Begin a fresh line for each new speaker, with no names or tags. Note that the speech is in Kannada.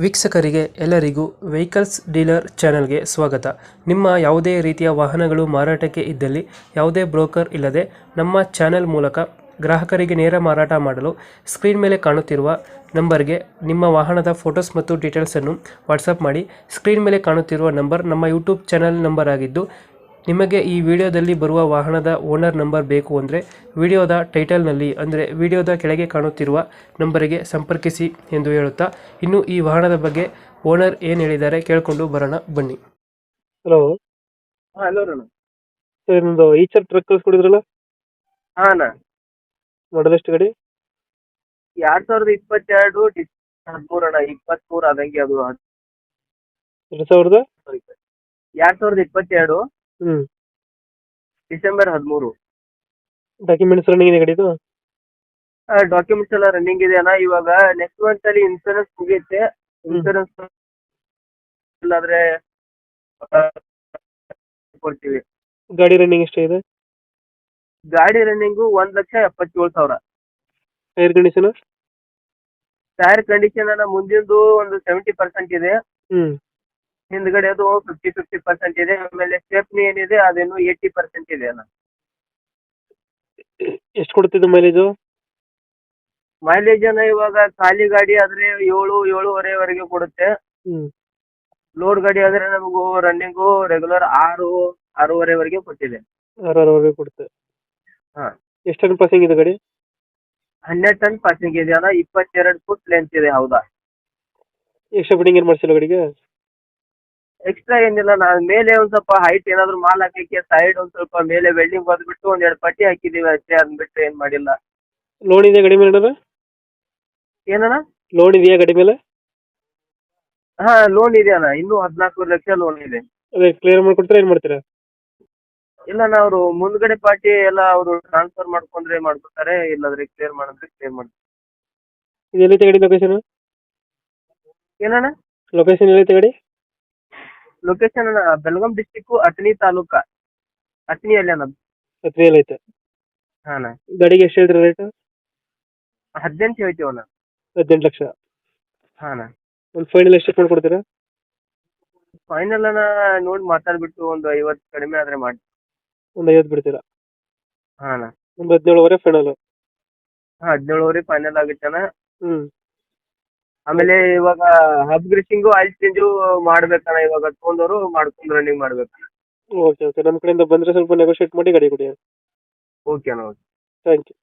ವೀಕ್ಷಕರಿಗೆ ಎಲ್ಲರಿಗೂ ವೆಹಿಕಲ್ಸ್ ಡೀಲರ್ ಚಾನೆಲ್ಗೆ ಸ್ವಾಗತ. ನಿಮ್ಮ ಯಾವುದೇ ರೀತಿಯ ವಾಹನಗಳು ಮಾರಾಟಕ್ಕೆ ಇದ್ದಲ್ಲಿ ಯಾವುದೇ ಬ್ರೋಕರ್ ಇಲ್ಲದೆ ನಮ್ಮ ಚಾನೆಲ್ ಮೂಲಕ ಗ್ರಾಹಕರಿಗೆ ನೇರ ಮಾರಾಟ ಮಾಡಲು ಸ್ಕ್ರೀನ್ ಮೇಲೆ ಕಾಣುತ್ತಿರುವ ನಂಬರ್ಗೆ ನಿಮ್ಮ ವಾಹನದ ಫೋಟೋಸ್ ಮತ್ತು ಡೀಟೇಲ್ಸನ್ನು ವಾಟ್ಸಪ್ ಮಾಡಿ. ಸ್ಕ್ರೀನ್ ಮೇಲೆ ಕಾಣುತ್ತಿರುವ ನಂಬರ್ ನಮ್ಮ ಯೂಟ್ಯೂಬ್ ಚಾನೆಲ್ ನಂಬರ್ ಆಗಿದ್ದು, ನಿಮಗೆ ಈ ವಿಡಿಯೋದಲ್ಲಿ ಬರುವ ವಾಹನದ ಓನರ್ ನಂಬರ್ ಬೇಕು ಅಂದರೆ ವಿಡಿಯೋದ ಟೈಟಲ್ನಲ್ಲಿ ಅಂದರೆ ವಿಡಿಯೋದ ಕೆಳಗೆ ಕಾಣುತ್ತಿರುವ ನಂಬರಿಗೆ ಸಂಪರ್ಕಿಸಿ ಎಂದು ಹೇಳುತ್ತಾ, ಇನ್ನು ಈ ವಾಹನದ ಬಗ್ಗೆ ಓನರ್ ಏನು ಹೇಳಿದ್ದಾರೆ ಕೇಳಿಕೊಂಡು ಬರೋಣ ಬನ್ನಿ. ಹಲೋ
ಹಲೋ ಅಣ್ಣ.
ಸರ್, ನಿಮ್ಮದು ಈಚರ್ ಟ್ರಕ್ ಕಳಿಸ್ಕೊಡಿದ್ರಲ್ಲ,
ಹಾ ಅಣ್ಣ,
ಮಾಡಲ್ ಎಷ್ಟು ಗಾಡಿ?
2022 13 ಅಣ್ಣ. 23 ಆದಂಗೆ ಅದು
2000?
2022
ಹ್ಞೂ.
ಡಿಸೆಂಬರ್ 13.
ಡಾಕ್ಯುಮೆಂಟ್ಸ್ ರನ್ನಿಂಗ್ ಇದೆ ಗಾಡಿದು?
ಡಾಕ್ಯುಮೆಂಟ್ಸ್ ಎಲ್ಲ ರನ್ನಿಂಗ್ ಇದೆ ಅಣ್ಣ. ಇವಾಗ ನೆಕ್ಸ್ಟ್ ಮಂತ್ ಅಲ್ಲಿ ಇನ್ಸೂರೆನ್ಸ್ ಮುಗಿಯುತ್ತೆ. ಇನ್ಸೂರೆನ್ಸ್ ಇಲ್ಲಾದ್ರೆ ಕೊಡ್ತೀವಿ.
ಗಾಡಿ ರನ್ನಿಂಗ್ ಎಷ್ಟಾಗಿದೆ?
ಗಾಡಿ running 1,77,000.
Tyre condition?
Tyre condition ಅಣ್ಣ, ಮುಂದಿಂದು ಒಂದು 70% ಇದೆ,
ಹ್ಞೂ.
ಹಿಂದ್ಗಡೆ ಅದು 50% ಇದೆ. ಆಮೇಲೆ ಸ್ಟೆಪ್ನಿ ಏನಿದೆ ಅದೇನು 80% ಇದೆ ಅಣ್ಣ.
ಎಷ್ಟು ಕೊಡ್ತಿದ್ದು ಮೈಲೇಜು?
ಮೈಲೇಜ್ ಅನ್ನ ಇವಾಗ ಖಾಲಿ ಗಾಡಿ ಆದ್ರೆ 7-7.5 ವರೆಗೆ ಕೊಡುತ್ತೆ.
ಹ್ಞೂ.
ಲೋಡ್ ಗಾಡಿ ಆದ್ರೆ ನಮಗೂ ರನ್ನಿಂಗು ರೆಗ್ಯುಲರ್ 6-6.5 ವರೆಗೆ ಕೊಟ್ಟಿದೆ.
6,600 ಕೊಡುತ್ತೆ.
ಹಾ,
ಎಷ್ಟು ಟನ್ ಪಾಸಿಂಗ್ ಇದೆ ಗಾಡಿ?
12 ಟನ್ ಪಾಸಿಂಗ್ ಇದೆ ಅಣ್ಣ. 22 ಫುಟ್ ಲೆಂತ್ ಇದೆ. ಹೌದಾ?
ಎಕ್ಸ್ಟ್ರಾ ಫಿಟ್ಟಿಂಗ್ ಏನು ಮಾಡಿಸಿಲ್ಲ ಗಾಡಿಗೆ?
ಎಕ್ಸ್ಟ್ರಾ ಏನಿಲ್ಲ, ನಾನು ಮೇಲೆ ಒಂದ್ ಸ್ವಲ್ಪ ಹೈಟ್ ಏನಾದ್ರು ಮಾಲ್ ಹಾಕಕ್ಕೆ ಸೈಡ್ ಒಂದ್ ಸ್ವಲ್ಪ ಮೇಲೆ ವೆಲ್ಡಿಂಗ್ ಹೊಡೆದ್ಬಿಟ್ಟು 1-2 ಪಟ್ಟಿ ಹಾಕಿದೀವಿ ಅಷ್ಟೇ. ಅದ್ ಬಿಟ್ಟು ಏನ್ ಮಾಡಿಲ್ಲ.
ಲೋನ್ ಇದೆಯಾ ಗಾಡಿ ಮೇಲೆ?
ಏನಣ್ಣ?
ಲೋನ್ ಇದೆಯಾ ಗಾಡಿ ಮೇಲೆ?
ಹಾ, ಲೋನ್ ಇದೆ ಅಣ್ಣ. ಇನ್ನೂ 14 ಲಕ್ಷ ಲೋನ್ ಇದೆ.
ಅದೇ ಕ್ಲಿಯರ್ ಮಾಡ್ಕೊಡ್ತೀರಾ ಏನು ಮಾಡ್ತೀರಾ?
ಇಲ್ಲ ಅಣ್ಣ, ಅವರು ಮುಂದ್ಗಡೆ ಪಾರ್ಟಿ ಎಲ್ಲ ಅವರು ಟ್ರಾನ್ಸ್ಫರ್ ಮಾಡ್ಕೊಂಡ್ರೆ ಮಾಡ್ಕೊತಾರೆ, ಇಲ್ಲಾಂದ್ರೆ ಕ್ಲಿಯರ್ ಮಾಡಿದ್ರೆ ಕ್ಲಿಯರ್ ಮಾಡ್ತಾರೆ.
ಇದು ಎಲ್ಲೈತೆ ಗಾಡಿ ಲೊಕೇಶನ್?
ಏನಣ್ಣ?
ಲೊಕೇಶನ್ ಎಲ್ಲೈತೆ ಗಾಡಿ?
ಲೊಕೇಶನ್ ಅಣ್ಣ, ಬೆಳಗಾಂ ಡಿಸ್ಟಿಕ್ ಅಟ್ನಿ ತಾಲೂಕ. ಅಟ್ನಿಯಲ್ಲಿ ಅಣ್ಣ.
ಹತ್ತಿರಲ್ಲಿ ಐತೆ.
ಹಾ ಅಣ್ಣ.
ಗಾಡಿಗೆ ಎಷ್ಟು ಹೇಳ್ತೀರಾ ರೇಟ್?
18 ಹೇಳ್ತೀವಿ ಅಣ್ಣ.
18 ಲಕ್ಷ.
ಹಾ ಅಣ್ಣ.
ಒಂದು ಫೈನಲ್ ಎಷ್ಟು ಕೊಡ್ತೀರಾ?
ಫೈನಲ್ ಅಣ್ಣ ನೋಡಿ ಮಾತಾಡ್ಬಿಟ್ಟು ಒಂದು 50 ಕಡಿಮೆ ಆದ್ರೆ ಮಾಡಿ.
ಒಂದು 50 ಬಿಡ್ತೀರಾ?
ಹಾ ಅಣ್ಣ.
ಒಂದು 17ವರೆ ಫೈನಲ್?
ಹಾ, 17 ಫೈನಲ್ ಆಗುತ್ತೆ ಅಣ್ಣ.
ಹ್ಞೂ.
ಆಮೇಲೆ ಇವಾಗ ಹಬ್ ಗ್ರೀಸಿಂಗು ಆಯಿಲ್ ಚೇಂಜು ಮಾಡ್ಬೇಕಣ್ಣ. ಇವಾಗ ತೊಗೊಂಡವರು ಮಾಡ್ಕೊಂಡು ರನ್ನಿಂಗ್ ಮಾಡ್ಬೇಕಣ್ಣ.
ಓಕೆ ಓಕೆ, ನಮ್ಮ ಕಡೆಯಿಂದ ಬಂದರೆ ಸ್ವಲ್ಪ ನೆಗೋಷಿಯೇಟ್ ಮಾಡಿ ಗಾಡಿ ಕೊಡಿ.
ಓಕೆ ಅಣ್ಣ. ಓಕೆ.
Thank you.